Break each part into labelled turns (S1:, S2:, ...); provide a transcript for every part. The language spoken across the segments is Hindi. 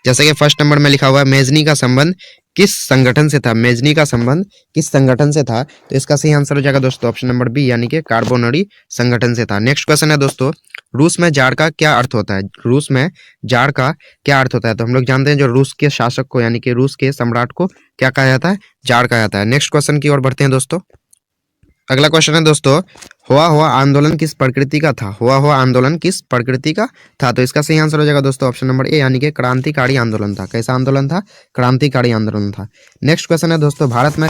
S1: जैसे कि फर्स्ट नंबर में लिखा हुआ है मेजनी का संबंध किस संगठन से था। मेजनी का संबंध किस संगठन से था, तो इसका सही आंसर हो जाएगा दोस्तों ऑप्शन नंबर बी यानी कि कार्बोनरी संगठन से था। नेक्स्ट क्वेश्चन है दोस्तों, रूस में जार का क्या अर्थ होता है। रूस में जार का क्या अर्थ होता है, तो हम लोग जानते हैं जो रूस के शासक को यानी कि रूस के सम्राट को क्या कहा जाता है, जार कहा जाता है। नेक्स्ट क्वेश्चन की ओर बढ़ते हैं दोस्तों। अगला क्वेश्चन है दोस्तों, हुआ हुआ आंदोलन किस प्रकृति का था। हुआ हुआ आंदोलन किस प्रकृति का था, तो इसका सही आंसर हो जाएगा दोस्तों ऑप्शन नंबर ए यानी कि क्रांतिकारी आंदोलन था। कैसा आंदोलन था, क्रांतिकारी आंदोलन था। नेक्स्ट क्वेश्चन है दोस्तों, भारत में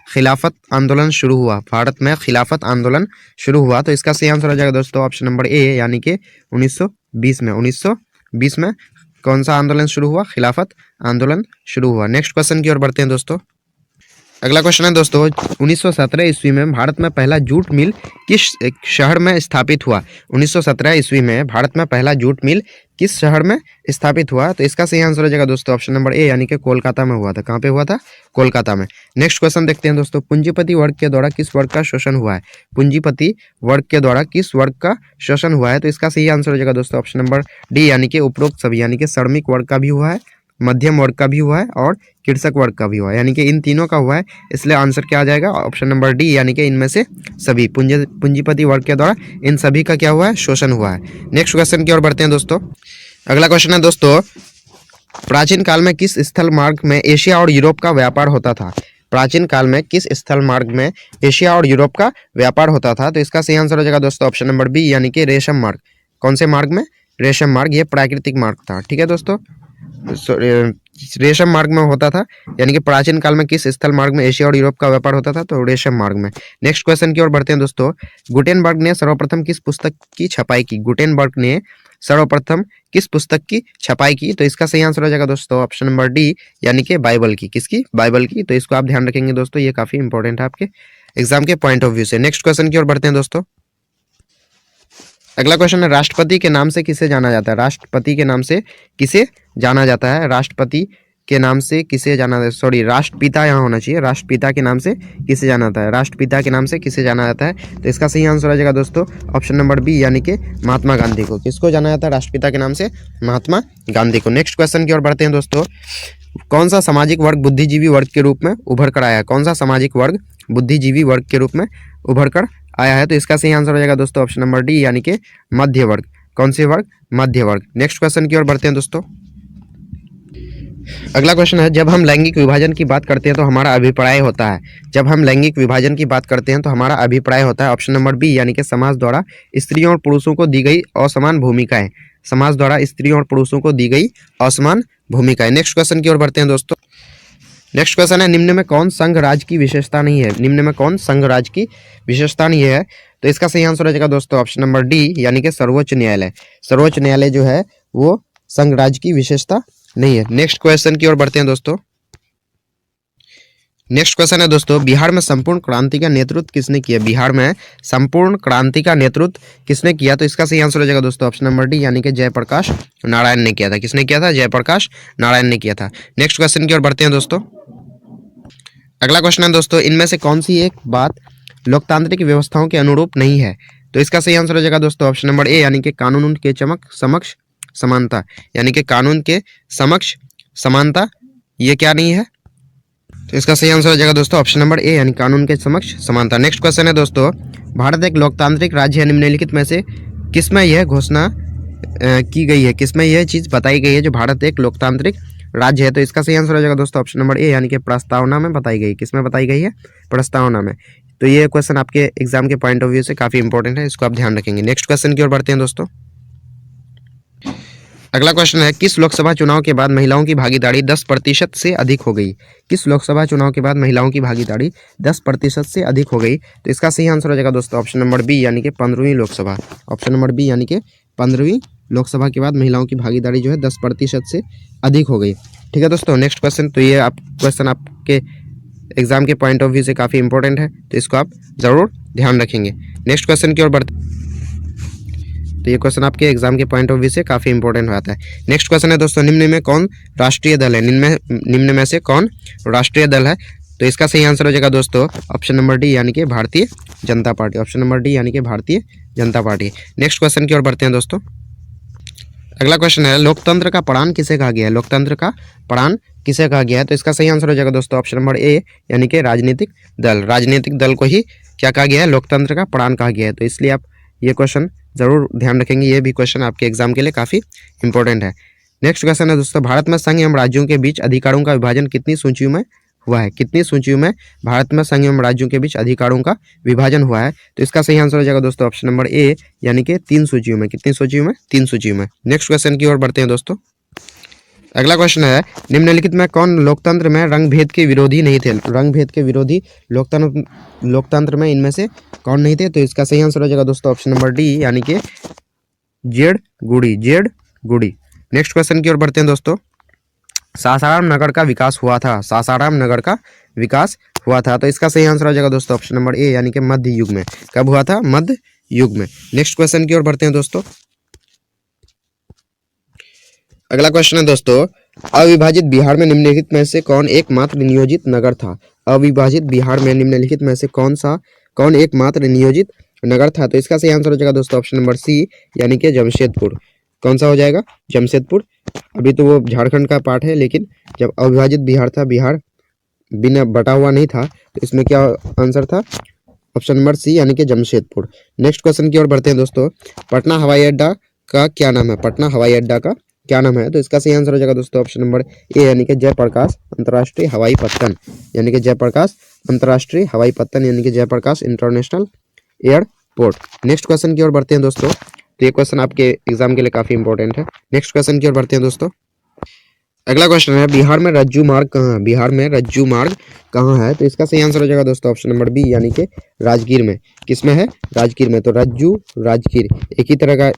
S1: खिलाफत आंदोलन शुरू हुआ। भारत में खिलाफत आंदोलन शुरू हुआ, तो इसका सही आंसर हो जाएगा दोस्तों ऑप्शन नंबर ए यानी कि 1920 में। 1920 में कौन सा आंदोलन शुरू हुआ, खिलाफत आंदोलन शुरू हुआ। नेक्स्ट क्वेश्चन की ओर बढ़ते हैं दोस्तों। अगला क्वेश्चन है दोस्तों, 1917 ईस्वी में भारत में पहला जूट मिल किस शहर में स्थापित हुआ। 1917 ईस्वी में भारत में पहला जूट मिल किस शहर में स्थापित हुआ, तो इसका सही आंसर हो जाएगा दोस्तों ऑप्शन नंबर ए यानी कि कोलकाता में हुआ था। कहाँ पे हुआ था, कोलकाता में। नेक्स्ट क्वेश्चन देखते हैं दोस्तों, पूंजीपति वर्ग के द्वारा किस वर्ग का शोषण हुआ है। पूंजीपति वर्ग के द्वारा किस वर्ग का शोषण हुआ है, तो इसका सही आंसर हो जाएगा दोस्तों ऑप्शन नंबर डी यानी कि उपरोक्त सभी, यानी कि श्रमिक वर्ग का भी हुआ है, मध्यम वर्ग का भी हुआ है और कृषक वर्ग का भी हुआ है, यानी कि इन तीनों का हुआ है। इसलिए आंसर क्या आ जाएगा ऑप्शन नंबर डी यानी कि इनमें से सभी पूंजीपति वर्ग के द्वारा इन सभी का क्या हुआ है, शोषण हुआ है। नेक्स्ट क्वेश्चन की ओर बढ़ते हैं दोस्तों। अगला क्वेश्चन है दोस्तों, प्राचीन काल में किस स्थल मार्ग में एशिया और यूरोप का व्यापार होता था। प्राचीन काल में किस स्थल मार्ग में एशिया और यूरोप का व्यापार होता था, तो इसका सही आंसर हो जाएगा दोस्तों ऑप्शन नंबर बी यानी कि रेशम मार्ग। कौन से मार्ग में, रेशम मार्ग। ये प्राकृतिक मार्ग था, ठीक है दोस्तों, रेशम मार्ग में होता था। यानी कि प्राचीन काल में किस स्थल मार्ग में एशिया और यूरोप का व्यापार होता था, तो रेशम मार्ग में। नेक्स्ट क्वेश्चन की ओर बढ़ते हैं दोस्तों, गुटेनबर्ग ने सर्वप्रथम किस पुस्तक की छपाई की। गुटेनबर्ग ने सर्वप्रथम किस पुस्तक की छपाई की, तो इसका सही आंसर हो जाएगा दोस्तों ऑप्शन नंबर डी यानी कि बाइबल की। किसकी, बाइबल की। तो इसको आप ध्यान रखेंगे दोस्तों, ये काफी इंपॉर्टेंट है आपके एग्जाम के पॉइंट ऑफ व्यू से। नेक्स्ट क्वेश्चन की ओर बढ़ते हैं दोस्तों। अगला क्वेश्चन है, राष्ट्रपति के नाम से किसे जाना जाता है। राष्ट्रपति के नाम से किसे जाना जाता है। राष्ट्रपति के नाम से किसे जाना, सॉरी राष्ट्रपिता यहाँ होना चाहिए। राष्ट्रपिता के नाम से किसे जाना जाता है, राष्ट्रपिता के नाम से किसे जाना जाता है, तो इसका सही आंसर हो जाएगा दोस्तों ऑप्शन नंबर बी यानी कि महात्मा गांधी को। किसको जाना जाता है, राष्ट्रपिता के नाम से महात्मा गांधी को। नेक्स्ट क्वेश्चन की ओर बढ़ते हैं दोस्तों, कौन सा सामाजिक वर्ग बुद्धिजीवी वर्ग के रूप में उभर कर आया है। कौन सा सामाजिक वर्ग बुद्धिजीवी वर्ग के रूप में उभर कर आया है, तो इसका सही आंसर हो जाएगा दोस्तों ऑप्शन नंबर डी यानी कि मध्य वर्ग। कौन से वर्ग, मध्य वर्ग। नेक्स्ट क्वेश्चन की ओर बढ़ते हैं दोस्तों। अगला क्वेश्चन है, जब हम लैंगिक विभाजन की बात करते हैं तो हमारा अभिप्राय होता है। जब हम लैंगिक विभाजन की बात करते हैं तो हमारा अभिप्राय होता है ऑप्शन नंबर बी यानी कि समाज द्वारा स्त्रियों और पुरुषों को दी गई असमान भूमिकाएं। समाज द्वारा स्त्रियों और पुरुषों को दी गई असमान भूमिकाएं। नेक्स्ट क्वेश्चन की ओर बढ़ते हैं दोस्तों। नेक्स्ट क्वेश्चन है, निम्न में कौन संघ राज्य की विशेषता नहीं है। निम्न में कौन संघ राज्य की विशेषता नहीं है, तो इसका सही आंसर हो जाएगा दोस्तों ऑप्शन नंबर डी यानी कि सर्वोच्च न्यायालय। सर्वोच्च न्यायालय जो है वो संघ राज्य की विशेषता नहीं है। नेक्स्ट क्वेश्चन की ओर बढ़ते हैं दोस्तों। नेक्स्ट क्वेश्चन है दोस्तों, बिहार में संपूर्ण क्रांति का नेतृत्व किसने किया। बिहार में संपूर्ण क्रांति का नेतृत्व किसने किया, तो इसका सही आंसर हो जाएगा दोस्तों ऑप्शन नंबर डी यानी कि जयप्रकाश नारायण ने किया था। किसने किया था, जयप्रकाश नारायण ने किया था। नेक्स्ट क्वेश्चन की ओर बढ़ते हैं दोस्तों। अगला क्वेश्चन है दोस्तों, इनमें से कौन सी एक बात लोकतांत्रिक व्यवस्थाओं के अनुरूप नहीं है, तो इसका सही आंसर हो जाएगा दोस्तों ऑप्शन नंबर ए यानी कि कानून के समक्ष समानता। यानी कि कानून के समक्ष समानता ये क्या नहीं है, तो इसका सही आंसर हो जाएगा दोस्तों ऑप्शन नंबर ए यानी कानून के समक्ष समानता। नेक्स्ट क्वेश्चन है दोस्तों, भारत एक लोकतांत्रिक राज्य है, निम्नलिखित में से किसमें यह घोषणा की गई है, किसमें यह चीज बताई गई है जो भारत एक लोकतांत्रिक राज्य है, तो इसका सही आंसर हो जाएगा दोस्तों ऑप्शन नंबर ए यानी कि प्रस्तावना में बताई गई। किसमें बताई गई है, प्रस्तावना में। तो ये क्वेश्चन आपके एग्जाम के पॉइंट ऑफ व्यू से काफी इंपॉर्टेंट है, इसको आप ध्यान रखेंगे। नेक्स्ट क्वेश्चन की ओर बढ़ते हैं दोस्तों। अगला क्वेश्चन है, किस लोकसभा चुनाव के बाद महिलाओं की भागीदारी 10% से अधिक हो गई। किस लोकसभा चुनाव के बाद महिलाओं की भागीदारी 10% से अधिक हो गई, तो इसका सही आंसर हो जाएगा दोस्तों ऑप्शन नंबर बी यानी कि 15वीं लोकसभा। ऑप्शन नंबर बी यानी कि 15वीं लोकसभा के बाद महिलाओं की भागीदारी जो है 10% से अधिक हो गई। ठीक है दोस्तों। नेक्स्ट क्वेश्चन, तो ये क्वेश्चन आपके एग्जाम के पॉइंट ऑफ व्यू से काफ़ी इंपॉर्टेंट है, तो इसको आप ज़रूर ध्यान रखेंगे। नेक्स्ट क्वेश्चन की ओर बढ़ते, तो ये क्वेश्चन आपके एग्जाम के पॉइंट ऑफ व्यू से काफ़ी इंपॉर्टेंट हो जाता है। नेक्स्ट क्वेश्चन है दोस्तों, निम्न में कौन राष्ट्रीय दल है। निम्न में से कौन राष्ट्रीय दल है, तो इसका सही आंसर हो जाएगा दोस्तों ऑप्शन नंबर डी यानी कि Bharatiya Janata party. Option number D यानी कि Bharatiya Janata party. Next question की ओर बढ़ते हैं दोस्तों। अगला क्वेश्चन है लोकतंत्र का प्राण किसे कहा गया है? लोकतंत्र का प्राण किसे कहा गया है? तो इसका सही आंसर हो जाएगा दोस्तों ऑप्शन नंबर ए यानी कि राजनीतिक दल। राजनीतिक दल को ही क्या कहा गया है? लोकतंत्र का प्राण कहा गया है। तो इसलिए आप ये क्वेश्चन जरूर ध्यान रखेंगे, ये भी क्वेश्चन आपके एग्जाम के लिए काफी इंपॉर्टेंट है। नेक्स्ट क्वेश्चन है दोस्तों, भारत में संघ एवं राज्यों के बीच अधिकारों का विभाजन कितनी सूचियों में हुआ है? कितनी सूचियों में भारत में संघ एवं राज्यों के बीच अधिकारों का विभाजन हुआ है? तो इसका सही आंसर हो जाएगा दोस्तों ऑप्शन नंबर ए यानी कि 3 सूचियों में। कितनी सूचियों में? 3 सूचियों में। नेक्स्ट क्वेश्चन की ओर बढ़ते हैं दोस्तों। अगला क्वेश्चन है निम्नलिखित में कौन लोकतंत्र में रंग भेद के विरोधी नहीं थे? रंग भेद के विरोधी लोकतंत्र में इनमें से कौन नहीं थे? तो इसका सही आंसर हो जाएगा दोस्तों ऑप्शन नंबर डी यानी कि जेड गुडी। नेक्स्ट क्वेश्चन की ओर बढ़ते हैं दोस्तों। सासाराम नगर का विकास हुआ था। सासाराम नगर का विकास हुआ था। तो इसका सही आंसर हो जाएगा दोस्तों ऑप्शन नंबर ए यानी कि मध्य युग में। कब हुआ था? मध्य युग में। नेक्स्ट क्वेश्चन की ओर बढ़ते हैं दोस्तों। अगला क्वेश्चन है दोस्तों, अविभाजित बिहार में निम्नलिखित में से कौन एकमात्र नियोजित नगर था? अविभाजित बिहार में निम्नलिखित में से कौन एकमात्र नियोजित नगर था? तो इसका सही आंसर हो जाएगा दोस्तों ऑप्शन नंबर सी यानी कि जमशेदपुर। कौन सा हो जाएगा? जमशेदपुर। अभी तो वो झारखंड का पार्ट है, लेकिन जब अविभाजित बिहार था, बिहार बिना बटा हुआ नहीं था, तो इसमें क्या आंसर था? ऑप्शन नंबर सी यानी कि जमशेदपुर। नेक्स्ट क्वेश्चन की ओर बढ़ते हैं दोस्तों। पटना हवाई अड्डा का क्या नाम है? पटना हवाई अड्डा का क्या नाम है? तो इसका सही आंसर हो जाएगा दोस्तों ऑप्शन नंबर ए यानी कि जयप्रकाश अंतर्राष्ट्रीय हवाई पत्तन। यानी कि जयप्रकाश अंतर्राष्ट्रीय हवाई पत्तन यानी कि Jayprakash international airport. Next question की ओर बढ़ते हैं दोस्तों। तो ये क्वेश्चन आपके एग्जाम के लिए काफी इंपॉर्टेंट है। नेक्स्ट क्वेश्चन की ओर बढ़ते हैं दोस्तों। अगला क्वेश्चन है बिहार में रज्जू मार्ग कहाँ है? बिहार में रज्जू मार्ग कहाँ है? तो इसका सही आंसर हो जाएगा दोस्तों ऑप्शन नंबर बी यानी कि राजगीर में। किसमें है? राजगीर में। तो रज्जू राजगीर एक ही तरह का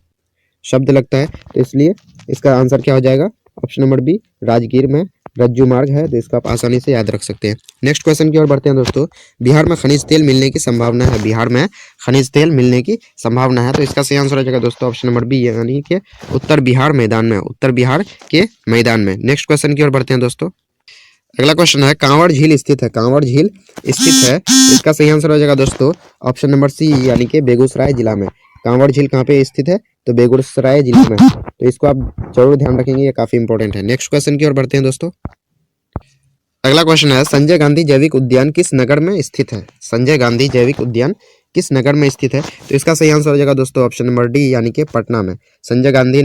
S1: शब्द लगता है, तो इसलिए इसका आंसर क्या हो जाएगा? ऑप्शन नंबर बी राजगीर में रज्जू मार्ग है। तो इसको आप आसानी से याद रख सकते हैं। नेक्स्ट क्वेश्चन की ओर बढ़ते हैं दोस्तों। बिहार में खनिज तेल मिलने की संभावना है। बिहार में खनिज तेल मिलने की संभावना है। तो इसका सही आंसर हो जाएगा दोस्तों ऑप्शन नंबर बी यानी कि उत्तर बिहार मैदान में। उत्तर बिहार के मैदान में। नेक्स्ट क्वेश्चन की ओर बढ़ते हैं दोस्तों। अगला क्वेश्चन है कांवड़ झील स्थित है। कांवड़ झील स्थित है। इसका सही आंसर हो जाएगा दोस्तों ऑप्शन नंबर सी यानी कि बेगूसराय जिला में। कांवड़ झील कहाँ पे स्थित है? तो बेगूसराय जिले में। तो इसको आप जरूर ध्यान रखेंगे, ये काफी इंपॉर्टेंट है। नेक्स्ट क्वेश्चन की ओर बढ़ते हैं दोस्तों। अगला क्वेश्चन है संजय गांधी जैविक उद्यान किस नगर में स्थित है? संजय गांधी जैविक उद्यान किस नगर में स्थित है? तो इसका सही आंसर हो जाएगा दोस्तों ऑप्शन नंबर डी यानी कि पटना में। संजय गांधी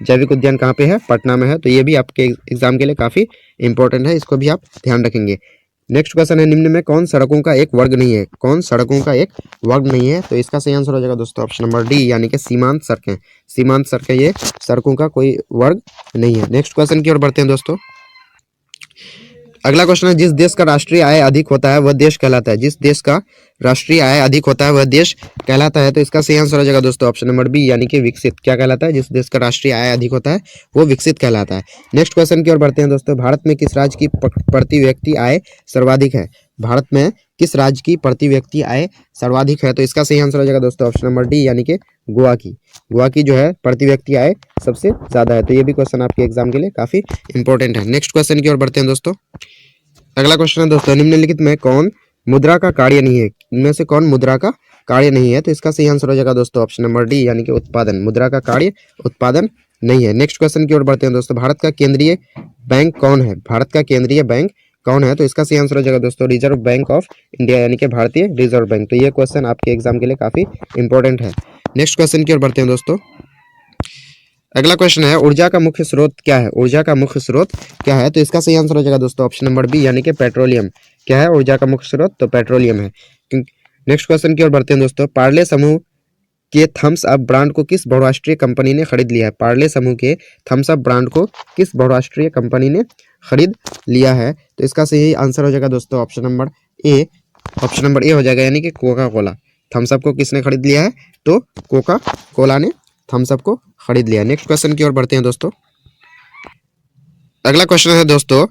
S1: जैविक उद्यान कहाँ पे है? पटना में है। तो ये भी आपके एग्जाम के लिए काफी इंपॉर्टेंट है, इसको भी आप ध्यान रखेंगे। नेक्स्ट क्वेश्चन है निम्न में कौन सड़कों का एक वर्ग नहीं है? कौन सड़कों का एक वर्ग नहीं है? तो इसका सही आंसर हो जाएगा दोस्तों ऑप्शन नंबर डी यानी कि सीमांत सड़कें। सीमांत सड़कें ये सड़कों का कोई वर्ग नहीं है। नेक्स्ट क्वेश्चन की ओर बढ़ते हैं दोस्तों। अगला क्वेश्चन है जिस देश का राष्ट्रीय आय अधिक होता है वह देश कहलाता है। जिस देश का राष्ट्रीय आय अधिक होता है वह देश कहलाता है। तो इसका सही आंसर हो जाएगा दोस्तों ऑप्शन नंबर बी यानी कि विकसित। क्या कहलाता है? जिस देश का राष्ट्रीय आय अधिक होता है वो विकसित कहलाता है। नेक्स्ट क्वेश्चन की ओर बढ़ते हैं दोस्तों। भारत में किस राज्य की प्रति व्यक्ति आय सर्वाधिक है? भारत में किस राज्य की प्रति व्यक्ति आय सर्वाधिक है? तो इसका सही आंसर हो जाएगा दोस्तों ऑप्शन नंबर डी यानी कि गोवा की। गोवा की जो है प्रति व्यक्ति आय सबसे ज्यादा है। तो ये भी क्वेश्चन आपके एग्जाम के लिए काफी इंपॉर्टेंट है। नेक्स्ट क्वेश्चन की ओर बढ़ते हैं दोस्तों। अगला क्वेश्चन है दोस्तों निम्नलिखित में कौन मुद्रा का कार्य नहीं है? इनमें से कौन मुद्रा का कार्य नहीं है? तो इसका सही आंसर हो जाएगा दोस्तों ऑप्शन नंबर डी यानी कि उत्पादन। मुद्रा का कार्य उत्पादन नहीं है। नेक्स्ट क्वेश्चन की ओर बढ़ते हैं दोस्तों। भारत का केंद्रीय बैंक कौन है? भारत का केंद्रीय बैंक कौन है? तो इसका सही आंसर हो जाएगा दोस्तों रिजर्व बैंक ऑफ इंडिया यानी कि भारतीय रिजर्व बैंक। तो ये क्वेश्चन आपके एग्जाम के लिए काफी इंपॉर्टेंट है। नेक्स्ट क्वेश्चन की ओर बढ़ते हैं दोस्तों। अगला क्वेश्चन है ऊर्जा का मुख्य स्रोत क्या है? ऊर्जा का मुख्य स्रोत क्या है? तो इसका सही आंसर हो जाएगा दोस्तों ऑप्शन नंबर बी यानी कि पेट्रोलियम। क्या है ऊर्जा का मुख्य स्रोत? तो पेट्रोलियम है। नेक्स्ट क्वेश्चन की ओर बढ़ते हैं दोस्तों। पार्ले समूह के थम्स अप ब्रांड को किस बहुराष्ट्रीय कंपनी ने खरीद लिया है? पार्ले समूह के थम्स अप ब्रांड को किस बहुराष्ट्रीय कंपनी ने खरीद लिया है? तो इसका सही आंसर हो जाएगा दोस्तों option number A. Option number A हो जाएगा यानी कि कोका कोला। थम्स अप को किसने खरीद लिया है? तो कोका कोला ने थम्स अप को खरीद लिया। नेक्स्ट क्वेश्चन की ओर बढ़ते हैं दोस्तों। अगला क्वेश्चन है दोस्तों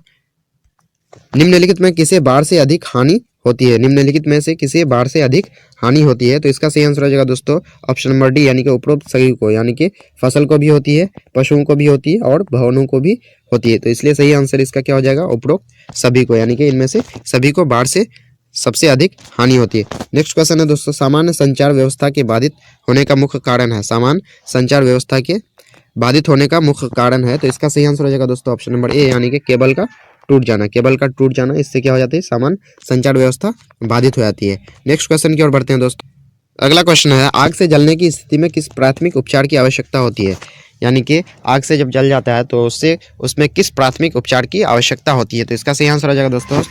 S1: निम्नलिखित में किसे बाढ़ से अधिक हानि होती है? निम्नलिखित में से किसे बाढ़ से अधिक हानि होती है? तो इसका सही आंसर हो जाएगा दोस्तों ऑप्शन नंबर डी यानी कि उपरोक्त सभी को, यानी कि फसल को भी होती है, पशुओं को भी होती है और भवनों को भी होती है। तो इसलिए सही आंसर इसका क्या हो जाएगा? उपरोक्त सभी को, यानी कि इनमें से सभी को बाढ़ से सबसे अधिक हानि होती है। नेक्स्ट क्वेश्चन है दोस्तों सामान्य संचार व्यवस्था के बाधित होने का मुख्य कारण है। सामान्य संचार व्यवस्था के बाधित होने का मुख्य कारण है, तो इसका सही आंसर हो जाएगा दोस्तों ऑप्शन नंबर ए यानी कि केबल का टूट जाना। केबल का टूट जाना, इससे क्या हो जाती है, सामान्य संचार व्यवस्था बाधित हो जाती है। नेक्स्ट क्वेश्चन की ओर बढ़ते हैं दोस्तों। अगला क्वेश्चन है, आग से जलने की स्थिति में किस प्राथमिक उपचार की आवश्यकता होती है? यानी कि आग से जब जल जाता है तो उसमें किस प्राथमिक उपचार की आवश्यकता होती है? तो इसका सही आंसर हो जाएगा दोस्तों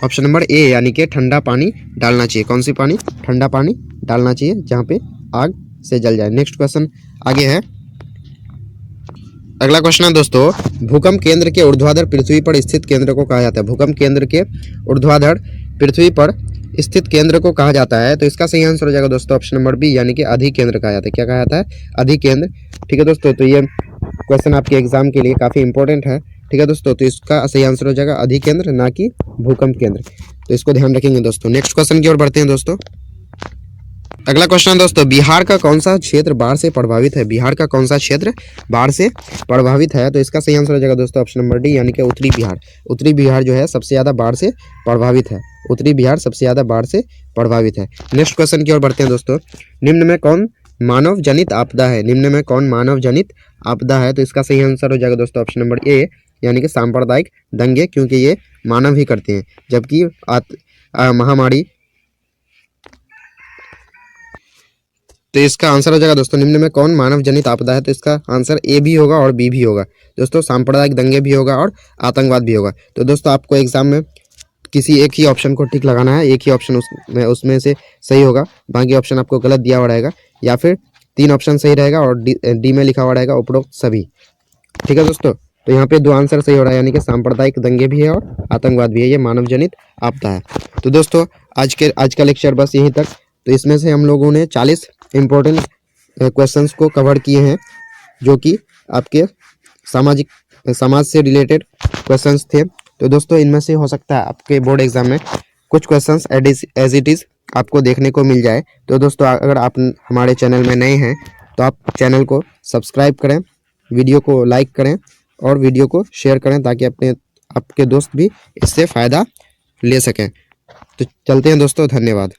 S1: ऑप्शन नंबर ए यानी कि ठंडा पानी डालना चाहिए। कौन सी पानी? ठंडा पानी डालना चाहिए जहाँ पे आग से जल जाए। नेक्स्ट क्वेश्चन आगे है। अगला क्वेश्चन है दोस्तों, भूकंप केंद्र के ऊर्ध्वाधर पृथ्वी पर स्थित केंद्र को कहा जाता है? भूकंप केंद्र के ऊर्ध्वाधर पृथ्वी पर स्थित केंद्र को कहा जाता है, तो इसका सही आंसर हो जाएगा दोस्तों ऑप्शन नंबर बी यानी कि अधिकेंद्र कहा जाता है। क्या कहा जाता है? अधिकेंद्र। ठीक है दोस्तों, तो ये क्वेश्चन आपके एग्जाम के लिए काफ़ी इंपॉर्टेंट है। ठीक है दोस्तों, तो इसका सही आंसर हो जाएगा अधिकेंद्र, ना कि भूकंप केंद्र। तो इसको ध्यान रखेंगे दोस्तों। नेक्स्ट क्वेश्चन की ओर बढ़ते हैं दोस्तों। अगला क्वेश्चन है दोस्तों, बिहार का कौन सा क्षेत्र बाढ़ से प्रभावित है? बिहार का कौन सा क्षेत्र बाढ़ से प्रभावित है? तो इसका सही आंसर हो जाएगा दोस्तों ऑप्शन नंबर डी यानी कि उत्तरी बिहार। उत्तरी बिहार जो है सबसे ज़्यादा बाढ़ से प्रभावित है। उत्तरी बिहार सबसे ज़्यादा बाढ़ से प्रभावित है। नेक्स्ट क्वेश्चन की ओर बढ़ते हैं दोस्तों। निम्न में कौन मानव जनित आपदा है? निम्न में कौन मानव जनित आपदा है? तो इसका सही आंसर हो जाएगा दोस्तों ऑप्शन नंबर ए यानी कि सांप्रदायिक दंगे, क्योंकि ये मानव ही करते हैं, जबकि महामारी। तो इसका आंसर हो जाएगा दोस्तों, निम्न में कौन मानव जनित आपदा है? तो इसका आंसर ए भी होगा और बी भी होगा दोस्तों। सांप्रदायिक दंगे भी होगा और आतंकवाद भी होगा। तो दोस्तों आपको एग्जाम में किसी एक ही ऑप्शन को टिक लगाना है। एक ही ऑप्शन उसमें से सही होगा, बाकी ऑप्शन आपको गलत दिया हुआ रहेगा, या फिर 3 ऑप्शन सही रहेगा और डी में लिखा हुआ रहेगा उपरोक्त सभी। ठीक है दोस्तों, तो यहाँ पे 2 आंसर सही हो रहा है, यानी कि सांप्रदायिक दंगे भी है और आतंकवाद भी है। ये मानव जनित आपदा है। तो दोस्तों आज का लेक्चर बस यहीं तक। तो इसमें से हम लोगों ने 40 इम्पोर्टेंट क्वेश्चंस को कवर किए हैं, जो कि आपके समाज से रिलेटेड क्वेश्चंस थे। तो दोस्तों इनमें से हो सकता है आपके बोर्ड एग्जाम में कुछ क्वेश्चंस एज इट इज़ आपको देखने को मिल जाए। तो दोस्तों अगर आप हमारे चैनल में नए हैं तो आप चैनल को सब्सक्राइब करें, वीडियो को लाइक करें और वीडियो को शेयर करें, ताकि आपके दोस्त भी इससे फ़ायदा ले सकें। तो चलते हैं दोस्तों, धन्यवाद।